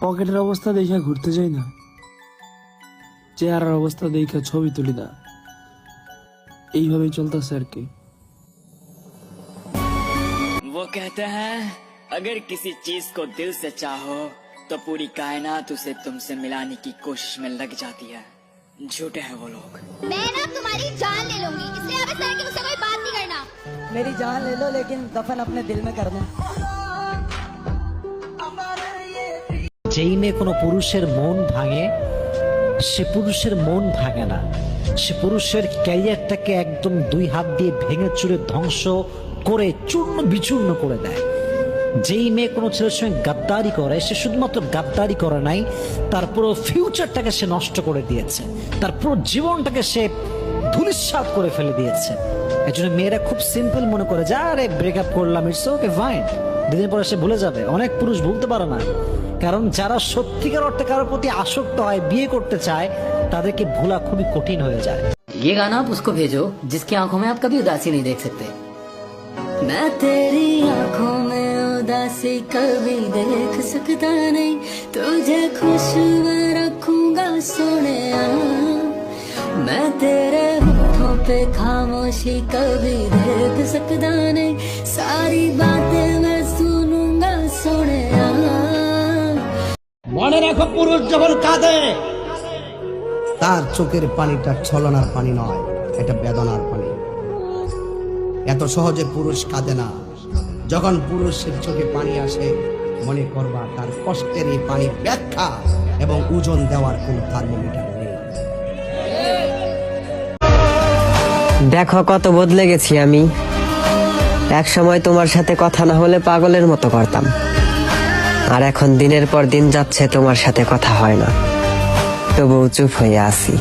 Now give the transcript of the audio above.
পকেটের অবস্থা দেখে ঘুরতে যাই না, চেহারার অবস্থা দেখে ছবি তুলি না। এইভাবেই চলতেছে আর কি। वो कहते हैं अगर किसी चीज को दिल से चाहो तो पूरी कायनात उसे तुमसे मिलाने की कोशिश में लग जाती है। झूठे हैं वो लोग। मैं ना तुम्हारी जान ले लूंगी, इसलिए अब इस तरह की मुझसे कोई बात नहीं करना। मेरी जान ले लो लेकिन दफन अपने दिल में कर दो। যেই মেয়ে কোনো পুরুষের মন ভাঙে, সে পুরুষের মন ভাঙে না, সে পুরুষের ক্যারিয়ারটাকে একদম দুই হাত দিয়ে ভেঙে চুরে ধ্বংস করে চূর্ণ বিচূর্ণ করে দেয়। যেই মেয়ে কোনো ছেলের সঙ্গে গাদ্দারি করে, সে শুধুমাত্র গাদ্দারি করে নাই, তার পুরো ফিউচারটাকে সে নষ্ট করে দিয়েছে, তার পুরো জীবনটাকে সে ধূলিসাৎ করে ফেলে দিয়েছে। এই জন্য মেয়েরা খুব সিম্পল মনে করে যে আরে ব্রেকআপ করলাম, ইটস ওকে ফাইন, দুদিন পরে সে ভুলে যাবে। অনেক পুরুষ ভুলতে পারে না, কারণ যারা সত্যিকার অর্থে কারোর প্রতি আসক্ত হয়, বিয়ে করতে চায়, তাদেরকে ভোলা খুবই কঠিন হয়ে যায়। ये गाना आप उसको भेजो जिसकी आंखों में आप कभी उदासी नहीं देख सकते। मैं तेरी आंखों में उदासी कभी देख सकता नहीं, तुझे खुश में रखूंगा सोने। मैं तेरे होठों पे खामोशी कभी देख सकता नहीं, सारी बातें मैं सुनूंगा सोने। মনে রাখো, পুরুষ যখন কাঁদে, তার চোখের পানিটা ছলনার পানি নয়, এটা বেদনার পানি। এত সহজে পুরুষ কাঁদে না। যখন পুরুষের চোখে পানি আসে, মনে করবা তার কষ্টের এই পানি ব্যাখ্যা এবং ওজন দেওয়ার কোনো থার্মোমিটার নেই। দেখো কত বদলে গেছি আমি। এক সময় তোমার সাথে কথা না হলে পাগলের মতো করতাম, আর এখন দিনের পর দিন যাচ্ছে তোমার সাথে কথা হয় না, তবুও চুপ হয়ে আছি।